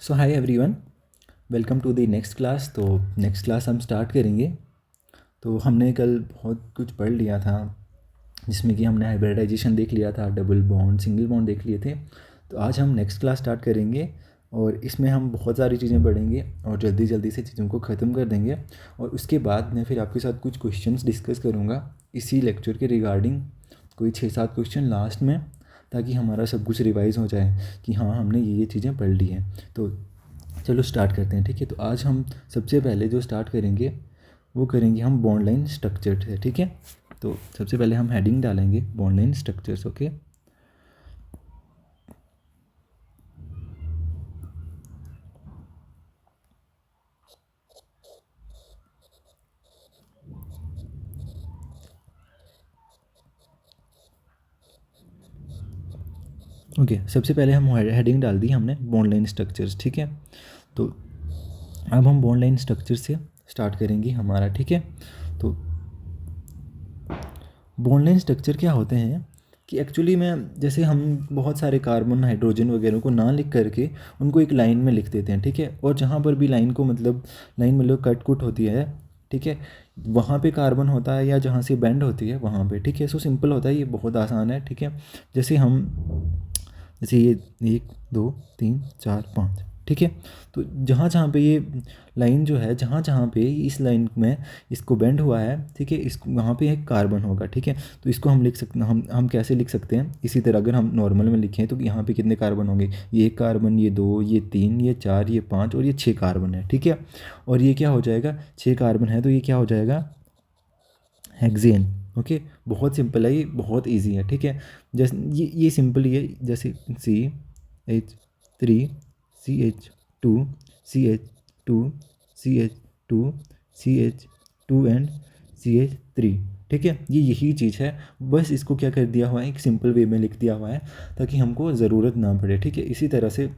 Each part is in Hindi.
So hi everyone, welcome to the next class. तो नेक्स्ट क्लास हम स्टार्ट करेंगे। तो हमने कल बहुत कुछ पढ़ लिया था, जिसमें कि हमने हाइब्रिडाइजेशन देख लिया था, डबल बॉन्ड सिंगल बॉन्ड देख लिए थे। तो आज हम नेक्स्ट क्लास स्टार्ट करेंगे और इसमें हम बहुत सारी चीज़ें पढ़ेंगे और जल्दी जल्दी से चीज़ों को ख़त्म कर देंगे। और उसके बाद मैं फिर आपके साथ कुछ क्वेश्चंस डिस्कस करूँगा इसी लेक्चर के रिगार्डिंग, कोई 6-7 क्वेश्चन लास्ट में, ताकि हमारा सब कुछ रिवाइज हो जाए कि हाँ हमने ये चीज़ें पढ़ ली हैं। तो चलो स्टार्ट करते हैं, ठीक है। तो आज हम सबसे पहले जो स्टार्ट करेंगे वो करेंगे हम बॉन्ड लाइन स्ट्रक्चर से, ठीक है। तो सबसे पहले हम हेडिंग डालेंगे bond line structures, okay. Okay, सबसे पहले हम हेडिंग डाल दी हमने बॉन्ड लाइन स्ट्रक्चर्स, ठीक है। तो अब हम बॉन्ड लाइन स्ट्रक्चर से स्टार्ट करेंगे हमारा, ठीक है। तो बॉन्ड लाइन स्ट्रक्चर क्या होते हैं कि एक्चुअली में जैसे हम बहुत सारे कार्बन हाइड्रोजन वगैरह को ना लिख करके उनको एक लाइन में लिख देते हैं, ठीक है। और जहाँ पर भी लाइन को मतलब लाइन मतलब कट कुट होती है, ठीक है, वहाँ पे कार्बन होता है या जहाँ से बेंड होती है वहाँ पे, ठीक है। सो सिंपल होता है, ये बहुत आसान है, ठीक है। जैसे हम जैसे ये 1 2 3 4 5, ठीक है। तो जहाँ जहाँ पे ये लाइन जो है, जहाँ जहाँ पे इस लाइन में इसको बेंड हुआ है, ठीक है, इसको वहाँ पे एक कार्बन होगा, ठीक है। तो इसको हम लिख सकते, हम कैसे लिख सकते हैं, इसी तरह अगर हम नॉर्मल में लिखें तो यहाँ पे कितने कार्बन होंगे, ये 1 कार्बन, ये 2, ये 3, ये 4, ये 5 और ये 6 कार्बन है, ठीक है। और ये क्या हो जाएगा, 6 कार्बन है तो ये क्या हो जाएगा, हेक्सेन, ओके। बहुत सिंपल है, ये बहुत इजी है, ठीक है। जैसे ये सिंपल ही है, जैसे CH3 CH2 CH2 CH2 CH2 and CH3, ठीक है। ये यही चीज़ है, बस इसको क्या कर दिया हुआ है, एक सिंपल वे में लिख दिया हुआ है ताकि हमको ज़रूरत ना पड़े, ठीक है। इसी तरह से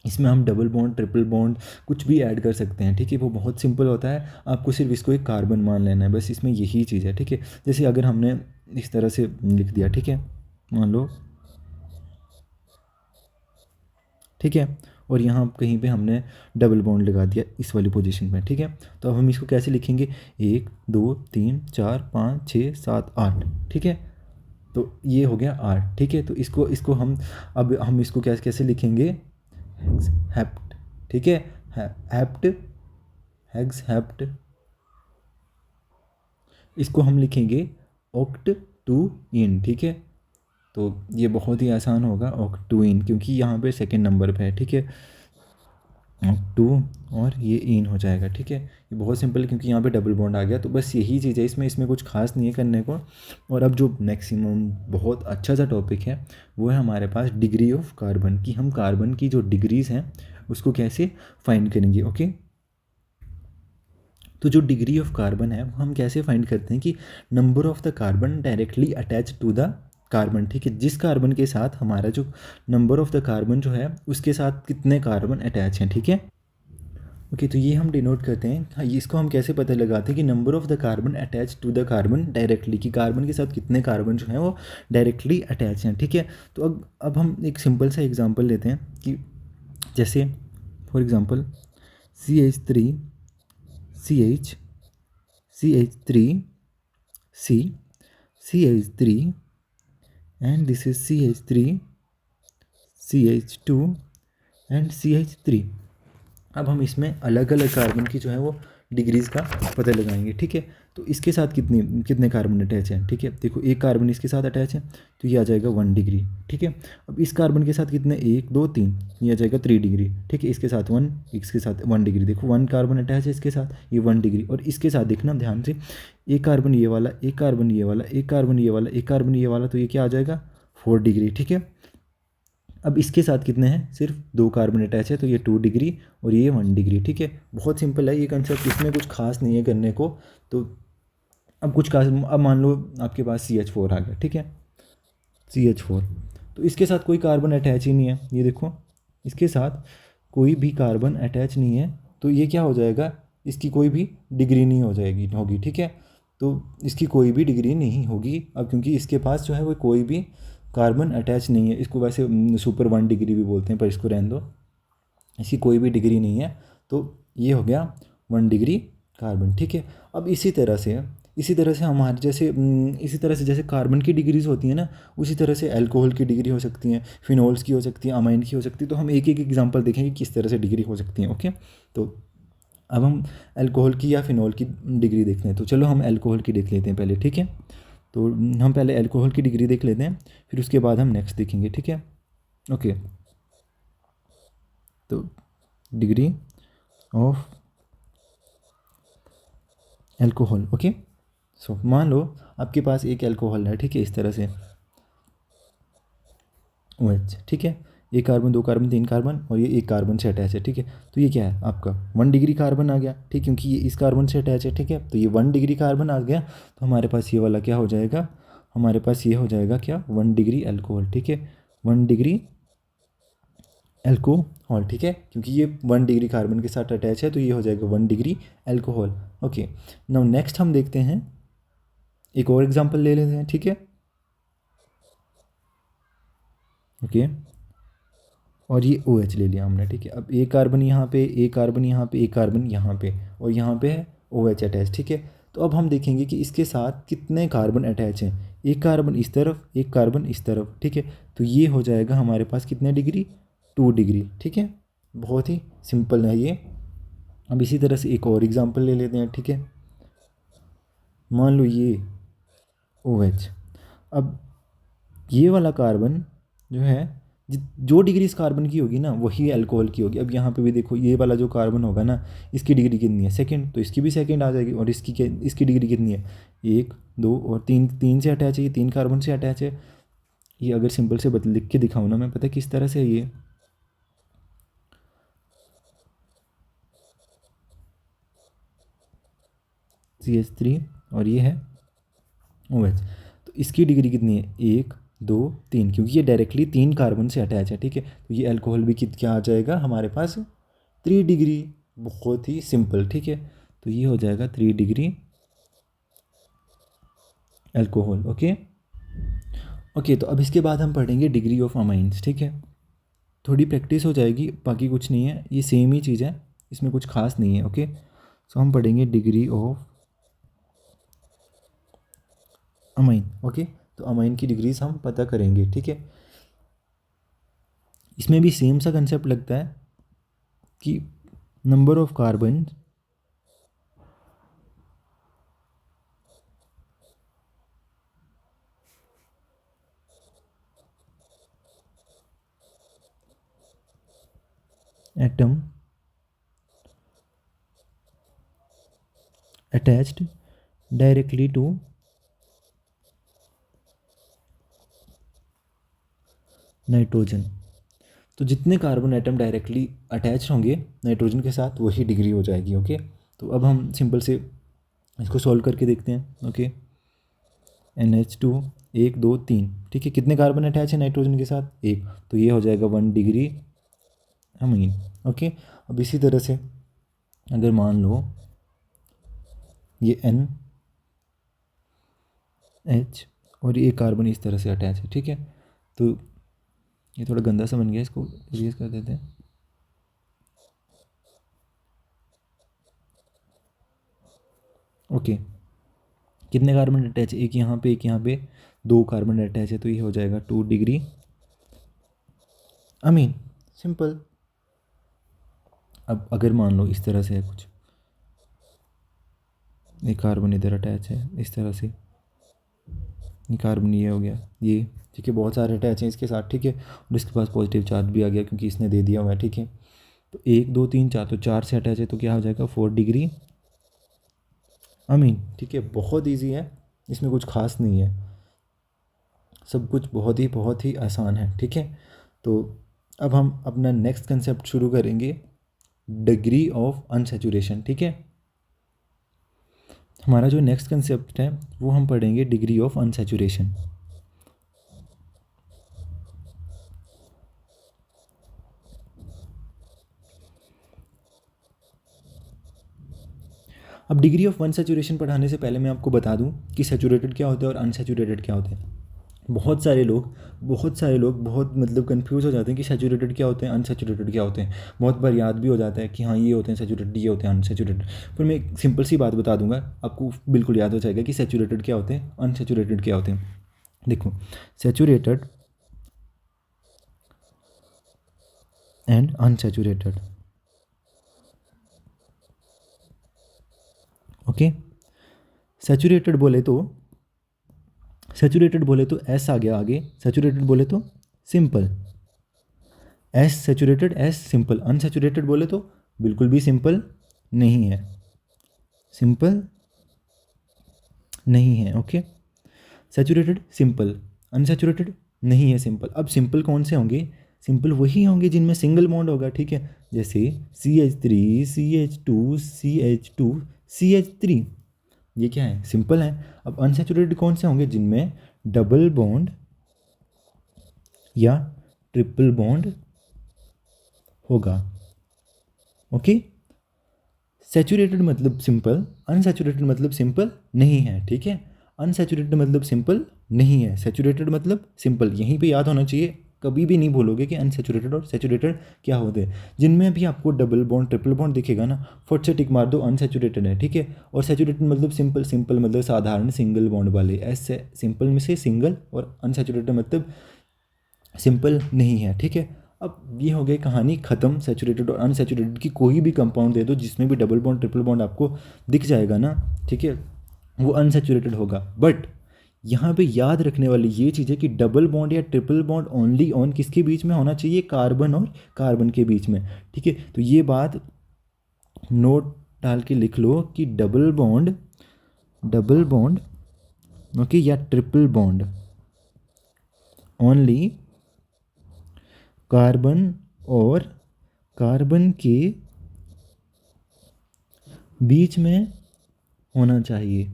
इसमें हम डबल बॉन्ड ट्रिपल बॉन्ड कुछ भी ऐड कर सकते हैं, ठीक है। वो बहुत सिंपल होता है, आपको सिर्फ इसको एक कार्बन मान लेना है, बस इसमें यही चीज़ है, ठीक है। जैसे अगर हमने इस तरह से लिख दिया, ठीक है, मान लो, ठीक है। और यहाँ कहीं पे हमने डबल बॉन्ड लगा दिया इस वाली पोजीशन में, ठीक है। तो अब हम इसको कैसे लिखेंगे, 1 2 3 4 5 6 7 8, ठीक है। तो ये हो गया 8, ठीक है। तो इसको इसको हम अब हम इसको कैसे कैसे लिखेंगे, हेप्ट, ठीक है, हेप्ट, हेक्स हेप्ट। इसको हम लिखेंगे ऑक्ट टू इन, ठीक है। तो ये बहुत ही आसान होगा, ऑक्ट टू इन, क्योंकि यहाँ पे सेकंड नंबर पे है, ठीक है। ऑक्ट टू और ये इन हो जाएगा, ठीक है। ये बहुत सिंपल है क्योंकि यहाँ पे डबल बॉन्ड आ गया, तो बस यही चीज़ है, इसमें कुछ खास नहीं है करने को। और अब जो मैक्सिमम बहुत अच्छा सा टॉपिक है वो है हमारे पास डिग्री ऑफ कार्बन, की हम कार्बन की जो डिग्रीज़ हैं उसको कैसे फाइंड करेंगे, ओके। तो जो डिग्री ऑफ कार्बन है वो हम कैसे फाइंड करते हैं कि number of the carbon directly attach to the carbon, ठीक है। जिस कार्बन के साथ हमारा जो नंबर ऑफ द कार्बन जो है उसके साथ कितने कार्बन अटैच हैं, ठीक है। ओके, तो ये हम डिनोट करते हैं, हाँ, इसको हम कैसे पता लगाते हैं कि number of the carbon attach to the carbon directly, कि कार्बन के साथ कितने कार्बन जो हैं वो डायरेक्टली अटैच हैं, ठीक है। तो अब हम एक सिंपल सा एग्जांपल लेते हैं कि जैसे for example CH3 CH CH3 C CH3 and this is CH3 CH2 and CH3। अब हम इसमें अलग अलग कार्बन की जो है वो डिग्रीज़ का पता लगाएंगे, ठीक है। तो इसके साथ कितने कितने कार्बन अटैच हैं, ठीक है। देखो, एक कार्बन इसके साथ अटैच है तो ये आ जाएगा 1 डिग्री, ठीक है। अब इस कार्बन के साथ कितने, 1 2 3, ये आ जाएगा 3 डिग्री, ठीक है। इसके साथ 1, इसके साथ 1 डिग्री, देखो 1 कार्बन अटैच है इसके साथ, ये 1 डिग्री। और इसके साथ देखना ध्यान से, एक कार्बन ये वाला, एक कार्बन ये वाला, एक कार्बन ये वाला, एक कार्बन ये वाला, तो ये क्या आ जाएगा, 4 डिग्री, ठीक है। अब इसके साथ कितने हैं, सिर्फ 2 कार्बन अटैच है तो ये 2 डिग्री और ये 1 डिग्री, ठीक है। बहुत सिंपल है ये कंसेप्ट, इसमें कुछ खास नहीं है करने को। तो अब कुछ खास, अब मान लो आपके पास CH4 आ गया, ठीक है, CH4। तो इसके साथ कोई कार्बन अटैच ही नहीं है, ये देखो, इसके साथ कोई भी कार्बन अटैच नहीं है, तो ये क्या हो जाएगा, इसकी कोई भी डिग्री नहीं हो जाएगी होगी, ठीक है। तो इसकी कोई भी डिग्री नहीं होगी अब, क्योंकि इसके पास जो है वो कोई भी कार्बन अटैच नहीं है। इसको वैसे सुपर 1 डिग्री भी बोलते हैं, पर इसको रहने दो, इसकी कोई भी डिग्री नहीं है, तो ये हो गया 1 डिग्री कार्बन, ठीक है। अब इसी तरह से हमारे जैसे इसी तरह से जैसे कार्बन की डिग्रीज होती हैं ना, उसी तरह से अल्कोहल की डिग्री हो सकती हैं, फिनोल्स की हो सकती है, अमाइन की हो सकती है। तो हम एक एक एग्जांपल देखेंगे किस तरह से डिग्री हो सकती हैं, ओके। तो अब हम अल्कोहल की या फिनोल की डिग्री देखते हैं। तो चलो हम अल्कोहल की देख लेते हैं पहले, ठीक है। तो हम पहले अल्कोहल की डिग्री देख लेते हैं, फिर उसके बाद हम नेक्स्ट देखेंगे, ठीक है, ओके। तो डिग्री ऑफ अल्कोहल, ओके। सो मान लो आपके पास एक अल्कोहल है, ठीक है, इस तरह से OH, ठीक है। एक कार्बन, दो कार्बन, तीन कार्बन, और ये एक कार्बन से अटैच है, ठीक है। तो ये क्या है आपका 1 डिग्री कार्बन आ गया, ठीक, क्योंकि ये इस कार्बन से अटैच है, ठीक है। तो ये 1 डिग्री कार्बन आ गया। तो हमारे पास ये वाला क्या हो जाएगा, हमारे पास ये हो जाएगा क्या, 1 डिग्री अल्कोहल, ठीक है, 1 डिग्री अल्कोहल, ठीक है, क्योंकि ये 1 डिग्री कार्बन के साथ अटैच है, तो ये हो जाएगा 1 degree alcohol, okay. Now next हम देखते हैं, एक और एग्जांपल ले लेते हैं, ठीक है, ओके। और ये OH ले लिया हमने, ठीक है। अब एक कार्बन यहाँ पे, एक कार्बन यहाँ पे, एक कार्बन यहाँ पे, और यहाँ पे है OH अटैच, ठीक है। तो अब हम देखेंगे कि इसके साथ कितने कार्बन अटैच हैं। एक कार्बन इस तरफ, एक कार्बन इस तरफ, ठीक है। तो ये हो जाएगा हमारे पास कितने डिग्री, 2 डिग्री, ठीक है। बहुत ही सिंपल है ये। अब इसी तरह से एक और एग्जांपल ले लेते हैं, ठीक है। मान लो ये OH। अब ये वाला कार्बन जो है, जो डिग्री इस कार्बन की होगी ना, वही अल्कोहल की होगी। अब यहाँ पे भी देखो, ये वाला जो कार्बन होगा ना, इसकी डिग्री कितनी है, सेकंड, तो इसकी भी सेकंड आ जाएगी। और इसकी डिग्री कितनी है, 1 2 और 3, 3 से अटैच है, ये 3 कार्बन से अटैच है। ये अगर सिंपल से लिख के दिखाऊँ ना मैं, पता है किस तरह से है ये, CH3 और ये है OH। तो इसकी डिग्री कितनी है, 1 2 3, क्योंकि ये डायरेक्टली 3 कार्बन से अटैच है, ठीक है। तो ये अल्कोहल भी क्या आ जाएगा हमारे पास, 3 डिग्री। बहुत ही सिंपल, ठीक है। तो ये हो जाएगा 3 डिग्री अल्कोहल, ओके। ओके, तो अब इसके बाद हम पढ़ेंगे डिग्री ऑफ अमाइंस, ठीक है। थोड़ी प्रैक्टिस हो जाएगी, बाकी कुछ नहीं है, ये सेम ही चीज़ है, इसमें कुछ खास नहीं है, ओके। सो हम पढ़ेंगे डिग्री ऑफ अमाइन, ओके। तो अमाइन की डिग्रीज हम पता करेंगे, ठीक है। इसमें भी सेम सा कंसेप्ट लगता है कि number of carbon atom attached directly to nitrogen. तो जितने कार्बन एटम डायरेक्टली अटैच होंगे नाइट्रोजन के साथ, वही डिग्री हो जाएगी, ओके। तो अब हम सिंपल से इसको सॉल्व करके देखते हैं, ओके। NH2 1 2 3, ठीक है। कितने कार्बन अटैच है नाइट्रोजन के साथ, 1, तो ये हो जाएगा 1 डिग्री अमीन, ओके। अब इसी तरह से अगर मान लो ये NH और ये कार्बन इस तरह से अटैच है, ठीक है। तो ये थोड़ा गंदा सा बन गया, इसको इरेज कर देते हैं, ओके। कितने कार्बन अटैच है, एक यहाँ पे, एक यहाँ पे, 2 कार्बन अटैच है, तो ये हो जाएगा 2 डिग्री अमीन, सिंपल। अब अगर मान लो इस तरह से है कुछ, एक कार्बन इधर अटैच है इस तरह से, ये कार्बन ये हो गया ये, ठीक है, बहुत सारे अटैच हैं इसके साथ, ठीक है। और इसके पास पॉजिटिव चार्ज भी आ गया क्योंकि इसने दे दिया हुआ है, ठीक है। तो 1 2 3 4, तो 4 से अटैच है, तो क्या हो जाएगा 4 डिग्री अमीन, ठीक है। बहुत ईजी है, इसमें कुछ खास नहीं है, सब कुछ बहुत ही आसान है, ठीक है। तो अब हम अपना नेक्स्ट कंसेप्ट शुरू करेंगे, डिग्री ऑफ अनसैचुरेशन, ठीक है। हमारा जो नेक्स्ट कंसेप्ट है वो हम पढ़ेंगे डिग्री ऑफ अनसैचुरेशन। अब डिग्री ऑफ अनसैचुरेशन पढ़ाने से पहले मैं आपको बता दूं कि सैचुरेटेड क्या होता है और अनसैचुरेटेड क्या होता है। बहुत बहुत मतलब कंफ्यूज हो जाते हैं कि सैचुरेटेड क्या होते हैं, अनसैचुरेटेड क्या होते हैं। बहुत बार याद भी हो जाता है कि हाँ ये होते हैं सैचुरेटेड, ये होते हैं अनसैचुरेटेड। पर मैं एक सिंपल सी बात बता दूंगा, आपको बिल्कुल याद हो जाएगा कि सैचुरेटेड क्या होते हैं, अनसैचुरेटेड क्या होते हैं। देखो, saturated and unsaturated, okay. Saturated बोले तो एस आ गया आगे, सैचुरेटेड बोले तो simple, S saturated, S simple. Unsaturated बोले तो बिल्कुल भी सिंपल नहीं है, सिंपल नहीं है, ओके। सैचुरेटेड सिंपल, अनसैचुरेटेड नहीं है सिंपल। अब सिंपल कौन से होंगे, सिंपल वही होंगे जिनमें सिंगल बॉन्ड होगा, ठीक है। जैसे CH3 CH2 CH2 CH3, ये क्या है, सिंपल है। अब अनसैचुरेटेड कौन से होंगे, जिनमें डबल बॉन्ड या ट्रिपल बॉन्ड होगा, ओके। सैचुरेटेड मतलब सिंपल, अनसैचुरेटेड मतलब सिंपल नहीं है, ठीक है। अनसैचुरेटेड मतलब सिंपल नहीं है, सैचुरेटेड मतलब सिंपल। यहीं पे याद होना चाहिए, कभी भी नहीं भूलोगे कि अनसैचुरेटेड और सैचुरेटेड क्या होते हैं। जिनमें भी आपको डबल बॉन्ड ट्रिपल बॉन्ड दिखेगा ना, फट से टिक मार दो अनसैचुरेटेड है, ठीक है। और सैचुरेटेड मतलब सिंपल, सिंपल मतलब साधारण सिंगल बॉन्ड वाले, ऐसे सिंपल में से सिंगल, और अनसैचुरेटेड मतलब सिंपल नहीं है, ठीक है। अब ये हो गई कहानी ख़त्म। सैचुरेटेड और अनसैचुरेटेड की कोई भी कंपाउंड दे दो जिसमें भी डबल बॉन्ड ट्रिपल बॉन्ड आपको दिख जाएगा ना, ठीक है, वो अनसैचुरेटेड होगा। बट यहाँ पे याद रखने वाली ये चीज़ है कि डबल बॉन्ड या ट्रिपल बॉन्ड ओनली ऑन किसके बीच में होना चाहिए, कार्बन और कार्बन के बीच में, ठीक है। तो ये बात नोट डाल के लिख लो कि डबल बॉन्ड ओके या ट्रिपल बॉन्ड ओनली कार्बन और कार्बन के बीच में होना चाहिए,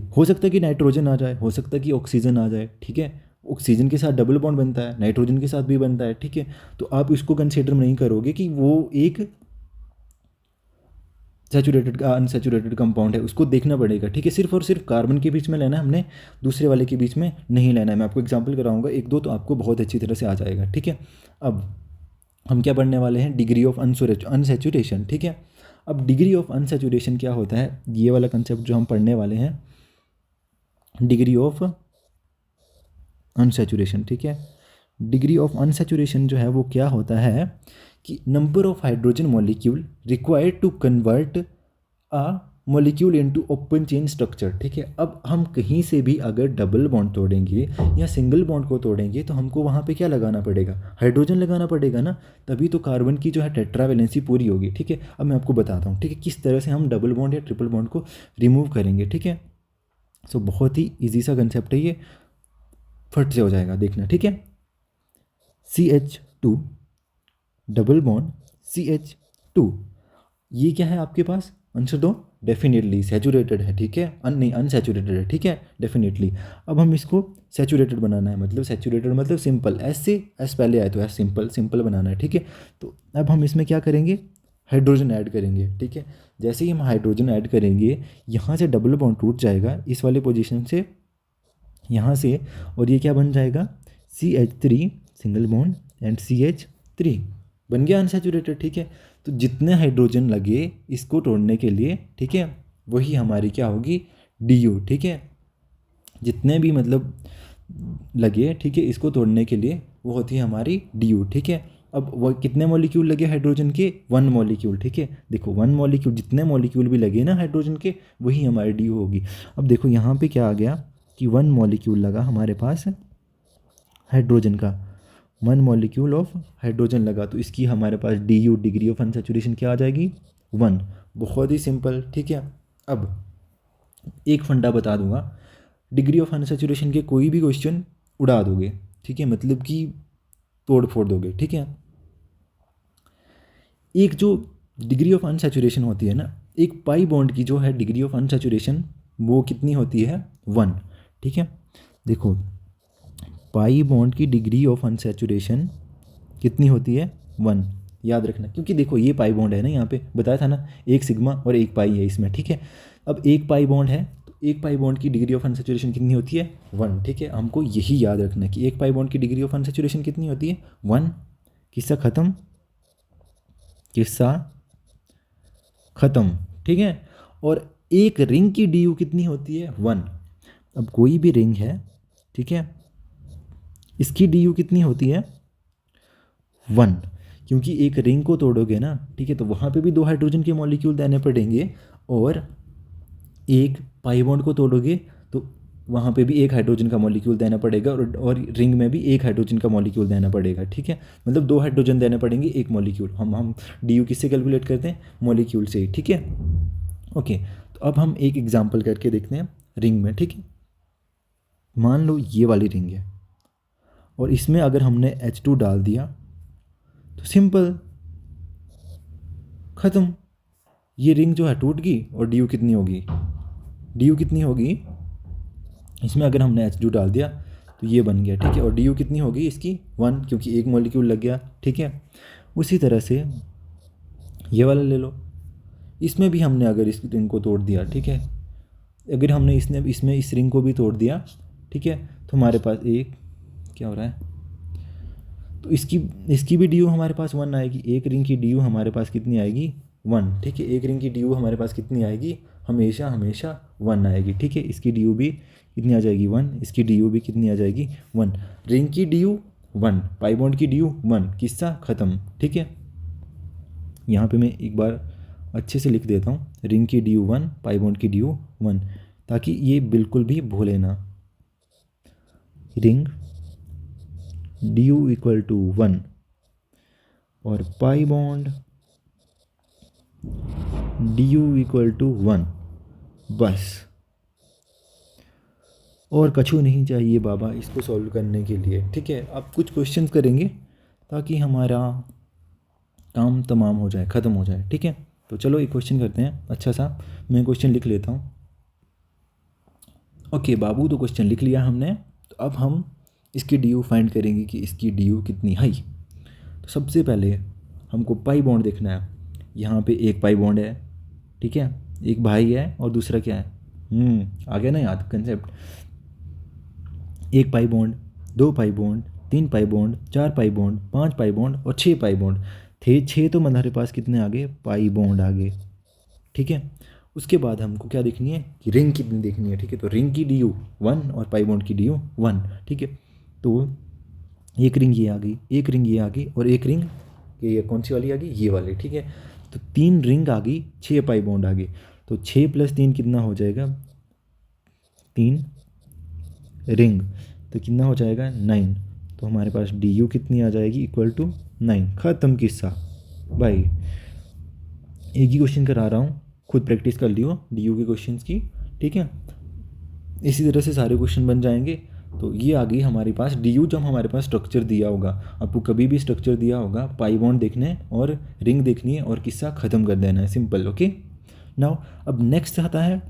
हो सकता है कि नाइट्रोजन आ जाए, हो सकता है कि ऑक्सीजन आ जाए, ठीक है। ऑक्सीजन के साथ डबल बॉन्ड बनता है, नाइट्रोजन के साथ भी बनता है, ठीक है। तो आप इसको कंसीडर नहीं करोगे कि वो एक सैचुरेटेड का अनसैचुरेटेड कंपाउंड है, उसको देखना पड़ेगा, ठीक है। सिर्फ और सिर्फ कार्बन के बीच में लेना है हमने, दूसरे वाले के बीच में नहीं लेना है। मैं आपको एग्जांपल कराऊंगा एक दो, तो आपको बहुत अच्छी तरह से आ जाएगा, ठीक है। अब हम क्या पढ़ने वाले हैं, डिग्री ऑफ अनसैचुरेशन, ठीक है। अब डिग्री ऑफ अनसैचुरेशन क्या होता है, ये वाला कंसेप्ट जो हम पढ़ने वाले हैं, डिग्री ऑफ अनसैचुरेशन, ठीक है। डिग्री ऑफ अनसैचुरेशन जो है वो क्या होता है कि number of hydrogen molecule required to convert a molecule into open chain structure, ठीक है। अब हम कहीं से भी अगर डबल बॉन्ड तोड़ेंगे या सिंगल बॉन्ड को तोड़ेंगे तो हमको वहाँ पे क्या लगाना पड़ेगा, हाइड्रोजन लगाना पड़ेगा ना, तभी तो कार्बन की जो है टेट्रा वैलेंसी पूरी होगी, ठीक है। अब मैं आपको बताता हूँ, ठीक है, किस तरह से हम डबल बॉन्ड या ट्रिपल बॉन्ड को रिमूव करेंगे, ठीक है। सो बहुत ही ईजी सा कंसेप्ट है ये, फट से हो जाएगा, देखना, ठीक है। CH2 डबल बॉन्ड CH2, ये क्या है आपके पास, आंसर दो। डेफिनेटली सैचुरेटेड है, ठीक है। नहीं अनसैचुरेटेड है, ठीक है, डेफिनेटली। अब हम इसको सैचुरेटेड बनाना है, मतलब सैचुरेटेड मतलब सिंपल, एस से एस पहले आए तो एस सिंपल, सिंपल बनाना है, ठीक है। तो अब हम इसमें क्या करेंगे, हाइड्रोजन ऐड करेंगे, ठीक है। जैसे ही हम हाइड्रोजन ऐड करेंगे, यहाँ से डबल बॉन्ड टूट जाएगा इस वाले पोजीशन से, यहाँ से, और ये क्या बन जाएगा, CH3 single bond and CH3 बन गया अनसैचुरेटेड, ठीक है। तो जितने हाइड्रोजन लगे इसको तोड़ने के लिए, ठीक है, वही हमारी क्या होगी, DU, ठीक है। जितने भी मतलब लगे, ठीक है, इसको तोड़ने के लिए, वो होती है हमारी DU, ठीक है। अब वो कितने मॉलिक्यूल लगे हाइड्रोजन के, 1 मॉलिक्यूल, ठीक है। देखो 1 मॉलिक्यूल, जितने मॉलिक्यूल भी लगे ना हाइड्रोजन के, वही हमारी DU होगी। अब देखो यहाँ पे क्या आ गया कि 1 मॉलिक्यूल लगा हमारे पास हाइड्रोजन का, 1 मॉलिक्यूल ऑफ हाइड्रोजन लगा, तो इसकी हमारे पास DU डिग्री ऑफ अनसैचुरेशन क्या आ जाएगी, 1। बहुत ही सिंपल, ठीक है। अब एक फंडा बता दूंगा, डिग्री ऑफ अनसैचुरेशन के कोई भी क्वेश्चन उड़ा दोगे, ठीक है, मतलब कि तोड़ फोड़ दोगे, ठीक है। एक जो डिग्री ऑफ अनसैचुरेशन होती है ना, एक पाई बॉन्ड की जो है डिग्री ऑफ अनसैचुरेशन, वो कितनी होती है, 1, ठीक है। देखो पाई बॉन्ड की डिग्री ऑफ अनसैचुरेशन कितनी होती है, 1, याद रखना, क्योंकि देखो ये पाई बॉन्ड है ना, यहाँ पे बताया था ना, एक सिग्मा और एक पाई है इसमें, ठीक है। अब एक पाई बॉन्ड है तो एक पाई बॉन्ड की डिग्री ऑफ अनसैचुरेशन कितनी होती है 1, ठीक है। हमको यही याद रखना है कि एक पाई बॉन्ड की डिग्री ऑफ अनसैचुरेशन कितनी होती है 1। किस्सा ख़त्म, किस्सा ख़त्म, ठीक है। और एक रिंग की डी यू कितनी होती है 1। अब कोई भी रिंग है, ठीक है, इसकी डी यू कितनी होती है 1, क्योंकि एक रिंग को तोड़ोगे ना, ठीक है, तो वहाँ पे भी 2 हाइड्रोजन के मॉलिक्यूल देने पड़ेंगे, और एक पाई बॉन्ड को तोड़ोगे तो वहाँ पे भी 1 हाइड्रोजन का मॉलिक्यूल देना पड़ेगा, और रिंग में भी 1 हाइड्रोजन का मॉलिक्यूल देना पड़ेगा, ठीक है। मतलब 2 हाइड्रोजन देने पड़ेंगे, 1 मॉलिक्यूल। हम डी यू किससे कैलकुलेट करते हैं, मॉलिक्यूल से, ठीक है। ओके, तो अब हम एक एग्जाम्पल करके देखते हैं रिंग में, ठीक है। मान लो ये वाली रिंग है, और इसमें अगर हमने H2 डाल दिया तो सिंपल ख़त्म, ये रिंग जो है टूट गई, और डी यू कितनी होगी, डी यू कितनी होगी, इसमें अगर हमने H2 डाल दिया तो ये बन गया, ठीक है। और डी यू कितनी होगी इसकी 1, क्योंकि एक मॉलिक्यूल लग गया, ठीक है। उसी तरह से ये वाला ले लो, इसमें भी हमने अगर इस रिंग को तोड़ दिया, ठीक है, अगर हमने इसमें इस रिंग को भी तोड़ दिया, ठीक है, तो हमारे पास एक क्या हो रहा है, तो इसकी भी डी यू हमारे पास 1 आएगी। एक रिंग की डी यू हमारे पास कितनी आएगी 1, ठीक है। एक रिंग की डी यू हमारे पास कितनी आएगी, हमेशा हमेशा 1 आएगी, ठीक है। इसकी डी यू भी कितनी आ जाएगी 1, इसकी डी यू भी कितनी आ जाएगी 1। रिंग की डी यू 1, पाई बॉन्ड की डी यू 1, किस्सा ख़त्म, ठीक है। यहाँ पे मैं एक बार अच्छे से लिख देता हूँ, रिंग की डी यू 1, पाई बॉन्ड की डी यू 1, ताकि ये बिल्कुल भी भूले ना। Ring D U equal to 1 और pi bond D U equal to 1, बस, और कछु नहीं चाहिए बाबा इसको सॉल्व करने के लिए, ठीक है। अब कुछ क्वेश्चंस करेंगे ताकि हमारा काम तमाम हो जाए, ख़त्म हो जाए, ठीक है। तो चलो एक क्वेश्चन करते हैं अच्छा सा, मैं क्वेश्चन लिख लेता हूँ। ओके बाबू, तो क्वेश्चन लिख लिया हमने, तो अब हम इसकी डी यू फाइंड करेंगे कि इसकी डी यू कितनी है। तो सबसे पहले हमको पाई बॉन्ड देखना है। यहाँ पे एक पाई बॉन्ड है, ठीक है, एक भाई है और दूसरा क्या है, आ गया ना याद कंसेप्ट। एक pi bond, 2 pi bond, 3 pi bond, 4 pi bond, 5 pi bond और 6 पाई बॉन्ड थे। 6 तो हमारे पास कितने आगे, पाई बॉन्ड आगे, ठीक है। उसके बाद हमको क्या देखनी है कि रिंग कितनी देखनी है, ठीक है। तो रिंग की डी यू 1 और पाई बॉन्ड की डी यू 1, ठीक है। तो एक रिंग ये आ गई, एक रिंग ये आ गई, और एक रिंग ये कौन सी वाली आ गई, ये वाली, ठीक है। तो 3 रिंग आ गई, 6 पाई बॉन्ड आ गए। तो 6 + 3 कितना हो जाएगा, 3 रिंग, तो कितना हो जाएगा 9। तो हमारे पास डी यू कितनी आ जाएगी, इक्वल टू 9, ख़त्म किस्सा भाई। एक ही क्वेश्चन करा रहा हूँ, खुद प्रैक्टिस कर लियो डी यू के क्वेश्चंस की, ठीक है। इसी तरह से सारे क्वेश्चन बन जाएंगे। तो ये आ गई हमारे पास डी यू, जब हमारे पास स्ट्रक्चर दिया होगा। आपको कभी भी स्ट्रक्चर दिया होगा, पाई बॉन्ड देखने हैं और रिंग देखनी है और किस्सा ख़त्म कर देना है, सिंपल, ओके। नाउ अब नेक्स्ट आता है,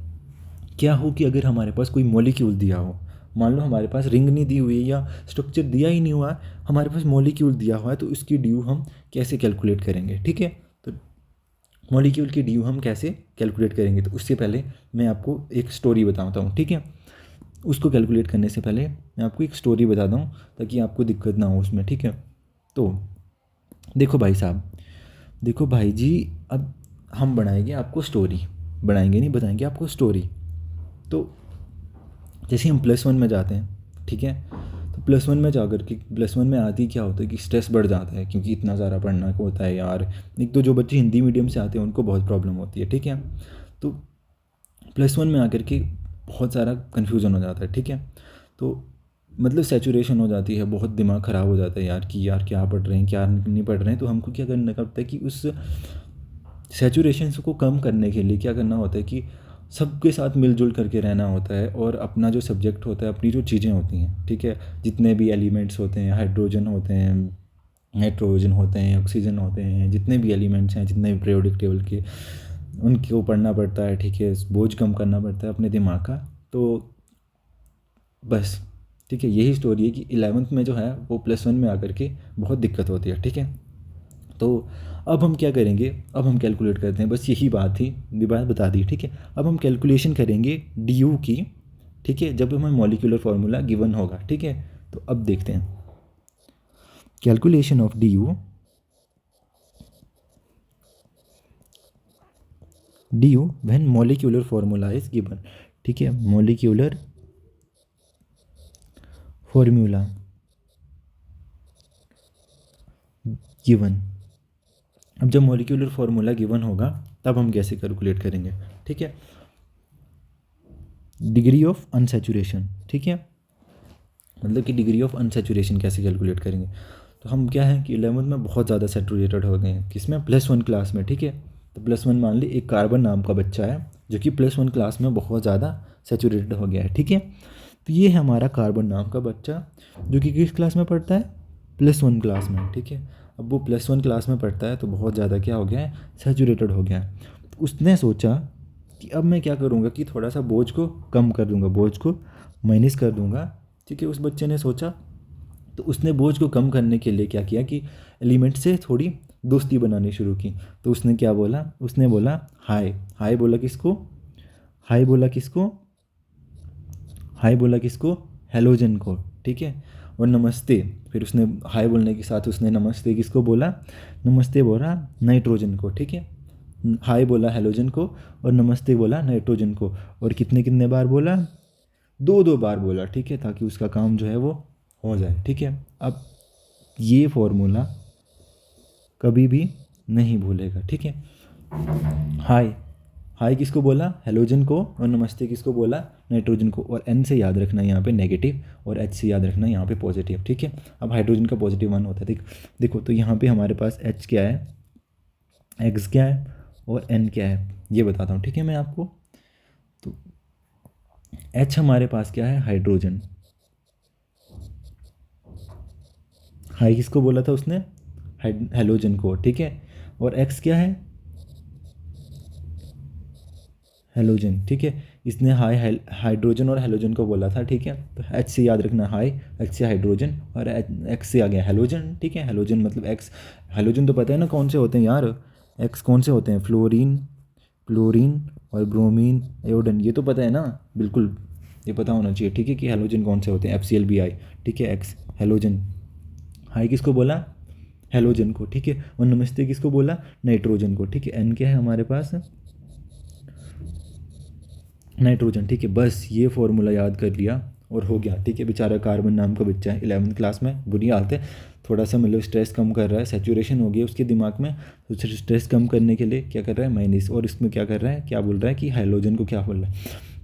क्या हो कि अगर हमारे पास कोई मॉलिक्यूल दिया हो, मान लो हमारे पास रिंग नहीं दी हुई है या स्ट्रक्चर दिया ही नहीं हुआ, हमारे पास मॉलिक्यूल दिया हुआ है, तो इसकी डी यू हम कैसे कैलकुलेट करेंगे, ठीक है। तो मॉलिक्यूल की डी यू हम कैसे कैलकुलेट करेंगे, तो उससे पहले मैं आपको एक स्टोरी बताता हूँ, ठीक है। उसको कैलकुलेट करने से पहले मैं आपको एक स्टोरी बताता हूँ ताकि आपको दिक्कत ना हो उसमें, ठीक है। तो देखो भाई साहब, देखो भाई जी, अब हम बनाएंगे आपको स्टोरी, बनाएंगे नहीं, बताएंगे आपको स्टोरी। तो जैसे हम +1 में जाते हैं, ठीक है, तो +1 में जाकर के +1 में आती क्या होता है कि स्ट्रेस बढ़ जाता है, क्योंकि इतना ज़्यादा पढ़ना को होता है यार। एक तो जो बच्चे हिंदी मीडियम से आते हैं उनको बहुत प्रॉब्लम होती है, ठीक है। तो +1 में आकर के बहुत सारा कन्फ्यूज़न हो जाता है, ठीक है। तो मतलब सैचुरेशन हो जाती है, बहुत दिमाग ख़राब हो जाता है यार कि यार क्या पढ़ रहे हैं क्या नहीं पढ़ रहे हैं। तो हमको क्या करना पड़ता है कि उस सैचुरेशन को कम करने के लिए क्या करना होता है कि सबके साथ मिलजुल करके रहना होता है, और अपना जो सब्जेक्ट होता है, अपनी जो चीज़ें होती हैं, ठीक है, जितने भी एलिमेंट्स होते हैं, हाइड्रोजन होते हैं, नाइट्रोजन होते हैं, ऑक्सीजन होते हैं, जितने भी एलिमेंट्स हैं, जितने भी पीरियोडिक टेबल के, उनको पढ़ना पड़ता है, ठीक है। बोझ कम करना पड़ता है अपने दिमाग का। तो बस, ठीक है, यही स्टोरी है कि 11th में जो है वो +1 में आकर के बहुत दिक्कत होती है, ठीक है। तो अब हम क्या करेंगे, अब हम कैलकुलेट करते हैं, बस यही बात थी, ये बात बता दी, ठीक है। अब हम कैलकुलेशन करेंगे डी की, ठीक है, जब हमें मॉलिक्यूलर फार्मूला गिवन होगा, ठीक है। तो अब देखते हैं calculation of D you when molecular formula is given, ठीक है, मॉलिक्यूलर फार्मूला गिवन। अब जब मॉलिक्यूलर फार्मूला गिवन होगा तब हम कैसे कैलकुलेट करेंगे, ठीक है, डिग्री ऑफ अनसैचुरेशन, ठीक है, मतलब कि डिग्री ऑफ अनसैचुरेशन कैसे कैलकुलेट करेंगे। तो हम क्या है कि 11th में बहुत ज़्यादा सैचुरेटेड हो गए हैं, किसमें, +1 क्लास में, ठीक है। तो +1 मान ली एक कार्बन नाम का बच्चा है जो कि +1 क्लास में बहुत ज़्यादा सैचुरेटेड हो गया है, ठीक है। तो ये है हमारा कार्बन नाम का बच्चा जो कि किस क्लास में पढ़ता है, +1 क्लास में, ठीक है। अब वो +1 क्लास में पढ़ता है तो बहुत ज़्यादा क्या हो गया है, सैचुरेटेड हो गया है। तो उसने सोचा कि अब मैं क्या करूँगा कि थोड़ा सा बोझ को कम कर दूँगा, बोझ को माइनस कर दूँगा, ठीक है। उस बच्चे ने सोचा, तो उसने बोझ को कम करने के लिए क्या किया कि एलिमेंट से थोड़ी दोस्ती बनानी शुरू की। तो उसने क्या बोला, उसने बोला हाय, हाय बोला किसको, हाय बोला किसको, हाय बोला किसको, हेलोजन को, ठीक है। और नमस्ते, फिर उसने हाय बोलने के साथ उसने नमस्ते किसको बोला, नमस्ते बोला नाइट्रोजन को, ठीक है। हाय बोला हेलोजन को और नमस्ते बोला नाइट्रोजन को, और कितने कितने बार बोला, 2-2 बार बोला, ठीक है, ताकि उसका काम जो है वो हो जाए, ठीक है। अब ये फॉर्मूला कभी भी नहीं भूलेगा, ठीक है। हाय, हाय किसको बोला, हेलोजन को, और नमस्ते किसको बोला, नाइट्रोजन को। और एन से याद रखना यहाँ पे नेगेटिव और एच से याद रखना यहाँ पे पॉजिटिव, ठीक है। अब हाइड्रोजन का पॉजिटिव वन होता है, देखो तो यहाँ पे हमारे पास एच क्या है, एक्स क्या है और एन क्या है, ये बताता हूँ, ठीक है मैं आपको। तो एच हमारे पास क्या है, हाइड्रोजन, हाई किसको बोला था उसने, हेलोजन को, ठीक है। और एक्स क्या है, हेलोजन, ठीक है। इसने हाई हाइड्रोजन और हेलोजन को बोला था, ठीक है। तो एच से याद रखना हाई, एच से हाइड्रोजन और एक्स से आ गया हेलोजन, ठीक है। हेलोजन मतलब एक्स, हेलोजन तो पता है ना कौन से होते हैं यार, एक्स कौन से होते हैं, फ्लोरीन, क्लोरीन और ब्रोमीन, आयोडन, ये तो पता है ना, बिल्कुल ये पता होना चाहिए, ठीक है, कि हेलोजन कौन से होते हैं, FCl ठीक है, एक्स हेलोजन। हाई किसको बोला, हेलोजन को, ठीक है। और नमस्ते किसको बोला, नाइट्रोजन को, ठीक है। एन क्या है हमारे पास, नाइट्रोजन, ठीक है। बस ये फॉर्मूला याद कर लिया और हो गया, ठीक है। बेचारा कार्बन नाम का बच्चा है 11th क्लास में, बुरी हालत है, थोड़ा सा मतलब स्ट्रेस कम कर रहा है, सैचुरेशन हो गया उसके दिमाग में, तो स्ट्रेस कम करने के लिए क्या कर रहा है, माइनस, और इसमें क्या कर रहा है, क्या बोल रहा है कि हाइड्रोजन को क्या बोल रहा है,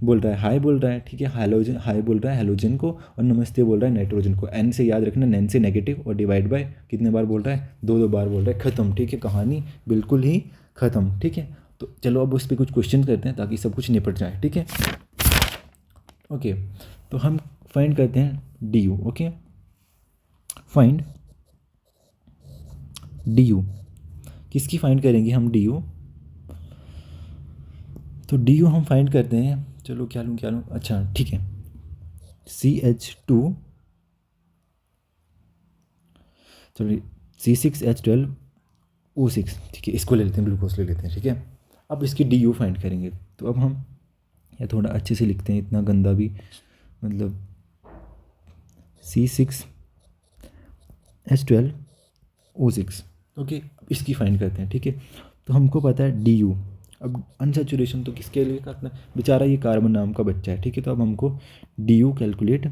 बोल रहा है हाई बोल रहा है, ठीक है। हाइड्रोजन हाई बोल रहा है हेलोजन को और नमस्ते बोल रहा है नाइट्रोजन को। एन से याद रखना, एन से नेगेटिव और डिवाइड बाय कितने बार बोल रहा है, 2-2 बार बोल रहा है, ख़त्म, ठीक है, कहानी बिल्कुल ही ख़त्म, ठीक है। तो चलो अब उस पर कुछ क्वेश्चन करते हैं ताकि सब कुछ निपट जाए, ठीक है। ओके, तो हम फाइंड करते हैं D you, okay, find D you, किसकी फाइंड करेंगे हम डी यू, तो डी यू हम फाइंड करते हैं, चलो क्या लूँ, अच्छा ठीक है, CH2, चलो C6H12O6, ठीक है, इसको ले लेते हैं, ग्लूकोज ले लेते हैं, ठीक है। अब इसकी डी यू फाइंड करेंगे, तो अब हम या थोड़ा अच्छे से लिखते हैं, इतना गंदा भी, मतलब C6H12O6, ओके। इसकी फाइंड करते हैं, ठीक है। तो हमको पता है डी यू, अब अनसैचुरेशन तो किसके लिए करना है, बेचारा ये कार्बन नाम का बच्चा है, ठीक है। तो अब हमको डी यू कैलकुलेट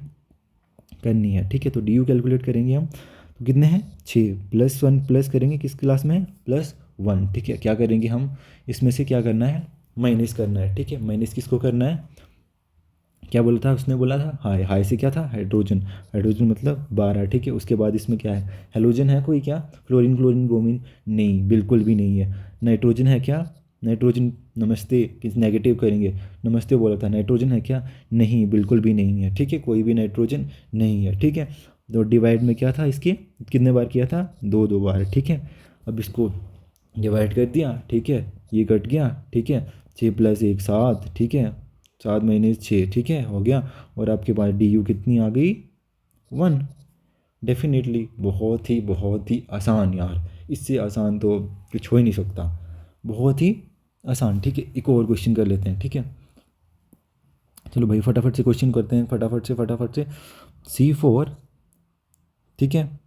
करनी है, ठीक है। तो डी यू कैलकुलेट करेंगे हम, तो कितने हैं 6, +1 प्लस करेंगे, किस क्लास में है, +1, ठीक है। क्या करेंगे हम, इसमें से क्या करना है, माइनस करना है, ठीक है। माइनस किसको करना है, क्या बोला था उसने, बोला था हाई, हाई से क्या था, हाइड्रोजन, हाइड्रोजन मतलब 12, ठीक है। उसके बाद इसमें क्या है, हेलोजन है कोई क्या, फ्लोरीन क्लोरीन ब्रोमीन, नहीं बिल्कुल भी नहीं है। नाइट्रोजन है क्या, नाइट्रोजन, नमस्ते किस नेगेटिव करेंगे, नमस्ते बोला था, नाइट्रोजन है क्या, नहीं बिल्कुल भी नहीं है, ठीक है, कोई भी नाइट्रोजन नहीं है, ठीक है। तो डिवाइड में क्या था इसके, कितने बार किया था, 2-2 बार, ठीक है। अब इसको डिवाइड कर दिया, ठीक है, ये कट गया, ठीक है, 6 + 1 7, ठीक है, 7 - 6, ठीक है, हो गया। और आपके पास डी यू कितनी आ गई, 1, डेफिनेटली बहुत ही आसान यार, इससे आसान तो कुछ हो ही नहीं सकता, बहुत ही आसान। ठीक है, एक और क्वेश्चन कर लेते हैं। ठीक है, चलो भाई फटाफट से क्वेश्चन करते हैं, फटाफट से। C4, ठीक है,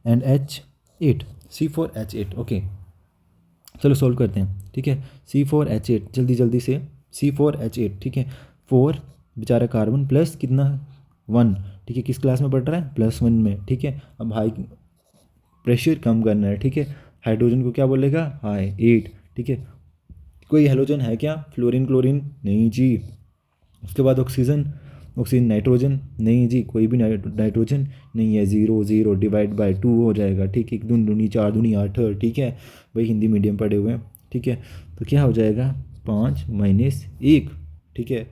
एंड H8, C4H8, ओके, चलो सॉल्व करते हैं। ठीक है, C4H8, जल्दी से, C4H8, ठीक है, 4 बेचारा कार्बन प्लस कितना 1, ठीक है, किस क्लास में पढ़ रहा है, +1 में। ठीक है, अब हाई प्रेशर कम करना है। ठीक है, हाइड्रोजन को क्या बोलेगा, हाई 8। ठीक है, कोई हेलोजन है क्या, फ्लोरीन क्लोरीन नहीं जी। उसके बाद ऑक्सीजन, नाइट्रोजन नहीं जी, कोई भी नाइट्रोजन नहीं है, 0 0 डिवाइड बाय 2 हो जाएगा। ठीक है, 1 दूनी दूनी 4 दूनी 8। ठीक है भाई, हिंदी मीडियम पढ़े हुए हैं। ठीक है, तो क्या हो जाएगा, 5 - 1। ठीक है,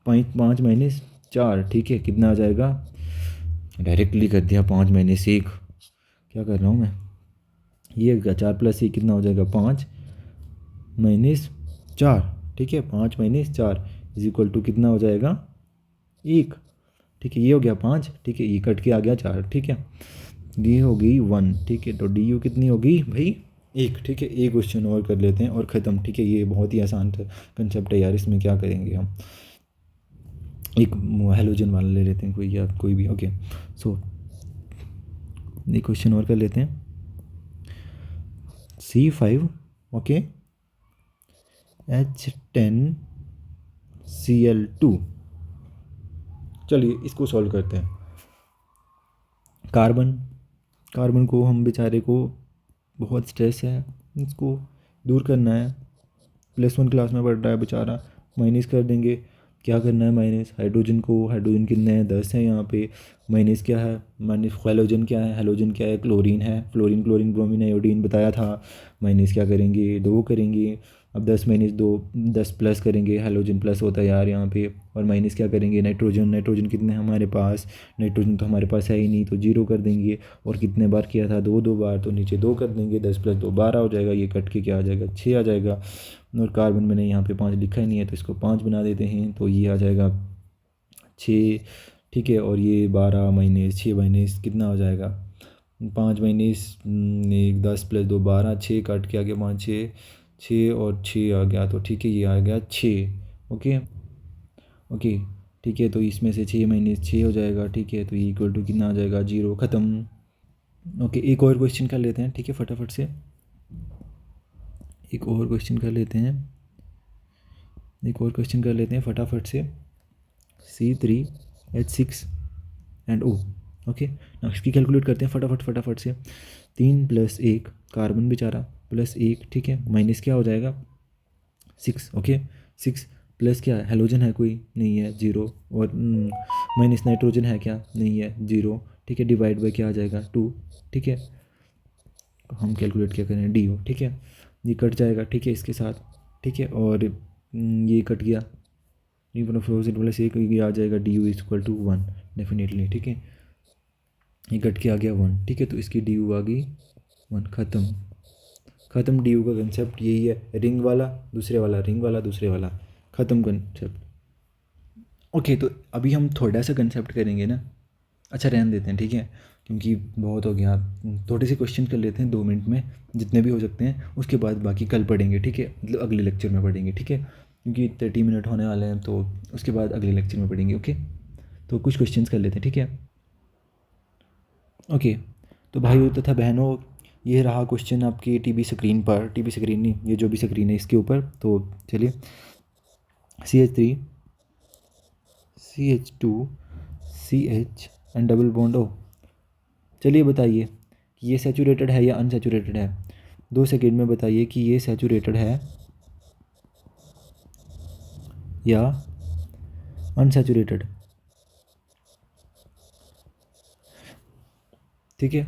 5 - 4, ठीक है, कितना आ जाएगा, डायरेक्टली कर दिया, 5 - 1, क्या कर रहा हूँ मैं, ये 4 + 1 कितना हो जाएगा, 5 - 4। ठीक है, 5 - 4 इज इक्वल टू कितना हो जाएगा, 1। ठीक है, ये हो गया 5। ठीक है, ये कट के आ गया 4। ठीक है, ये हो गई 1। ठीक है, तो DU कितनी होगी भाई, 1। ठीक है, एक क्वेश्चन और कर लेते हैं और ख़त्म। ठीक है, ये बहुत ही आसान कंसेप्ट है यार, इसमें क्या करेंगे हम, एक हेलोजन वाला ले लेते हैं कोई, या कोई भी। ओके, सो एक क्वेश्चन और कर लेते हैं। C5, ओके, H10Cl2, चलिए इसको सॉल्व करते हैं। कार्बन को हम बेचारे को बहुत स्ट्रेस है, इसको दूर करना है, +1 क्लास में पढ़ रहा है बेचारा, माइनस कर देंगे। क्या करना है, माइनस हाइड्रोजन को, हाइड्रोजन कितने हैं, 10 है यहाँ पे, माइनस क्या है, माइनस हेलोजन क्या है, क्लोरीन है, फ्लोरीन क्लोरीन ब्रोमीन आयोडीन बताया था, माइनस क्या करेंगे, 2 करेंगे। अब 10 - 2, 10 प्लस करेंगे, हेलोजन प्लस होता है यार यहाँ पे, और माइनस क्या करेंगे, नाइट्रोजन कितने हैं हमारे पास, नाइट्रोजन तो हमारे पास है ही नहीं, तो 0 कर देंगे। और कितने बार किया था, 2 बार, तो नीचे 2 कर देंगे, 10 + 2 12 हो जाएगा, ये कट के क्या आ जाएगा, 6 आ जाएगा। और कार्बन मैंने यहाँ पे 5 लिखा ही नहीं है, तो इसको 5 बना देते हैं, तो ये आ जाएगा 6। ठीक है, और ये 12 - 6 - कितना हो जाएगा, 5 - 1, 10 + 2 12, 6 काट के आ गया 5 6, 6 और 6 आ गया, तो ठीक है, ये आ गया 6। ओके ओके, ठीक है, तो इसमें से 6 - 6 हो जाएगा। ठीक है, तो ये इक्वल टू कितना आ जाएगा, 0, ख़त्म। ओके, एक और क्वेश्चन कर लेते हैं। ठीक है, फटाफट से एक और क्वेश्चन कर लेते हैं फटाफट से। C3H6 एंड O, ओके, इसकी कैलकुलेट करते हैं फटाफट से। 3 + 1 कार्बन बेचारा +1, ठीक है, माइनस क्या हो जाएगा, 6। ओके, 6 प्लस क्या है, हेलोजन है कोई नहीं है, 0। और माइनस नाइट्रोजन है क्या, नहीं है, 0। ठीक है, डिवाइड बाय क्या आ जाएगा, 2। ठीक है, हम कैलकुलेट क्या करें, DO। ठीक है, ये कट जाएगा। ठीक है, इसके साथ। ठीक है, और ये कट गया, -1 ये आ जाएगा, DU = 1 डेफिनेटली। ठीक है, ये कट के आ गया 1। ठीक है, तो इसकी DU आ गई 1, ख़त्म। DU का कंसेप्ट यही है, रिंग वाला दूसरे वाला, रिंग वाला दूसरे वाला, ख़त्म कंसेप्ट। ओके, तो अभी हम थोड़ा सा कंसेप्ट करेंगे ना, अच्छा रहने देते हैं, ठीक है, क्योंकि बहुत हो गया। थोड़े से क्वेश्चन कर लेते हैं 2 मिनट में, जितने भी हो सकते हैं, उसके बाद बाकी कल पढ़ेंगे। ठीक है, मतलब अगले लेक्चर में पढ़ेंगे। ठीक है, क्योंकि 30 मिनट होने वाले हैं, तो उसके बाद अगले लेक्चर में पढ़ेंगे। ओके, तो कुछ क्वेश्चंस कर लेते हैं। ठीक है, ओके, तो भाइयों तथा बहनों, ये रहा क्वेश्चन आपकी टीवी स्क्रीन पर, टीवी स्क्रीन नहीं, ये जो भी स्क्रीन है इसके ऊपर। तो चलिए, CH3 CH2 CH and double bond O, चलिए बताइए कि ये सैचुरेटेड है या अनसैचुरेटेड है। 2 सेकेंड में बताइए कि ये सैचुरेटेड है या अनसैचुरेटेड। ठीक है,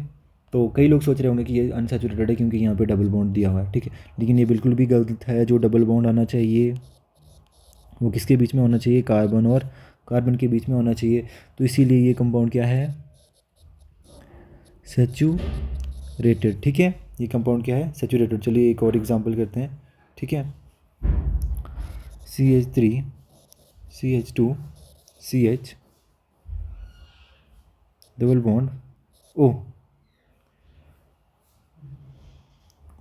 तो कई लोग सोच रहे होंगे कि ये अनसैचुरेटेड है क्योंकि यहाँ पे डबल बॉन्ड दिया हुआ है। ठीक है, लेकिन ये बिल्कुल भी गलत है। जो डबल बॉन्ड आना चाहिए वो किसके बीच में होना चाहिए, कार्बन और कार्बन के बीच में होना चाहिए। तो इसीलिए ये कंपाउंड क्या है, सैचुरेटेड। ठीक है, ये कंपाउंड क्या है, सैचुरेटेड। चलिए एक और एग्जांपल करते हैं। ठीक है, CH3 CH2 CH double bond O,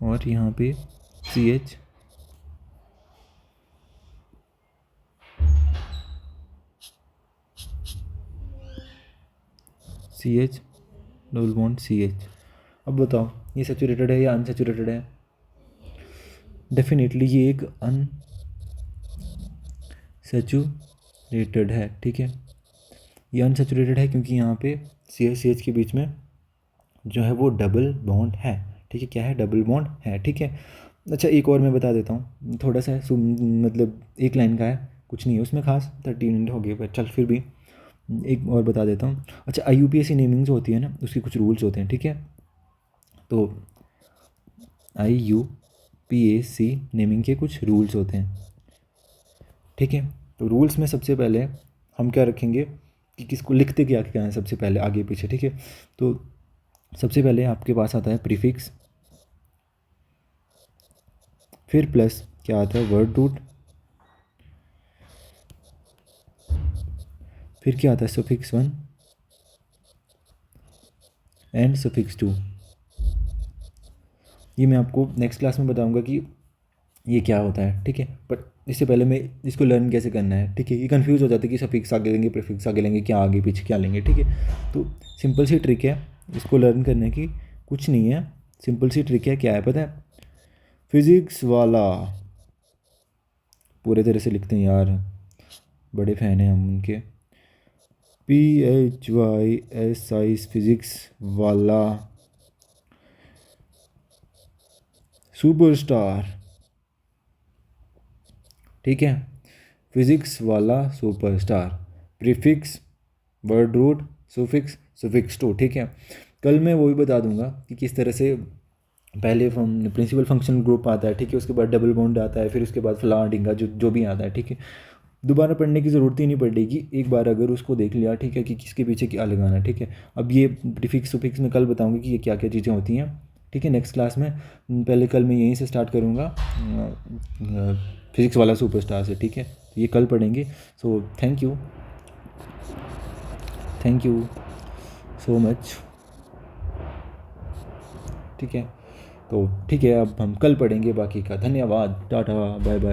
और यहाँ पे CH, CH double bond CH। अब बताओ ये सैचुरेटेड है या अनसैचुरेटेड है? डेफिनेटली ये एक अनसैचुरेटेड है, ठीक है। ये अनसैचुरेटेड है क्योंकि यहाँ पे CH के बीच में जो है वो डबल बॉन्ड है, ठीक है। क्या है? डबल बॉन्ड है, ठीक है। अच्छा एक और मैं बता देता हूँ, थोड़ा सा मतलब एक लाइन का है, कुछ नहीं है उसमें खास, 30 मिनट हो गए पर चल फिर भी एक और बता देता हूँ। अच्छा IUPAC नेमिंग जो होती है ना, उसके कुछ रूल्स होते हैं, ठीक है। तो IUPAC नेमिंग के कुछ रूल्स होते हैं, ठीक है। तो रूल्स में सबसे पहले हम क्या रखेंगे कि किसको लिखते क्या क्या है सबसे पहले आगे पीछे, ठीक है। तो सबसे पहले आपके पास आता है प्रीफिक्स, फिर प्लस क्या आता है? वर्ड रूट, फिर क्या आता है? Suffix 1 and suffix 2। ये मैं आपको नेक्स्ट क्लास में बताऊंगा कि ये क्या होता है, ठीक है। बट इससे पहले मैं इसको लर्न कैसे करना है, ठीक है। ये कंफ्यूज हो जाता है कि सफिक्स आगे लेंगे, प्रीफिक्स आगे लेंगे, क्या आगे पीछे क्या लेंगे, ठीक है। तो सिंपल सी ट्रिक है इसको लर्न करने की, कुछ नहीं है, सिंपल सी ट्रिक है। क्या है पता है? फिज़िक्स वाला पूरे तरह से लिखते हैं यार, बड़े फ़ैन हैं हम उनके। PHYSI फिज़िक्स वाला सुपरस्टार, ठीक है। फिज़िक्स वाला superstar, prefix, word root, suffix, suffix 2, ठीक है। कल मैं वो भी बता दूंगा कि किस तरह से पहले प्रिंसिपल फंक्शन ग्रुप आता है, ठीक है, उसके बाद डबल बॉन्ड आता है, फिर उसके बाद फलाना ढिंगा जो जो भी आता है, ठीक है। दोबारा पढ़ने की ज़रूरत ही नहीं पड़ेगी, एक बार अगर उसको देख लिया, ठीक है, कि किसके पीछे क्या लगाना है, ठीक है। अब ये प्रीफिक्स सुफिक्स में कल बताऊंगी कि ये क्या क्या चीज़ें होती हैं, ठीक है, नेक्स्ट क्लास में। पहले कल मैं यहीं से स्टार्ट करूँगा फिज़िक्स वाला सुपरस्टार से, ठीक है। तो ये कल पढ़ेंगे। So thank you so much, ठीक है। तो ठीक है, अब हम कल पढ़ेंगे बाकी का। धन्यवाद, टाटा, बाय बाय।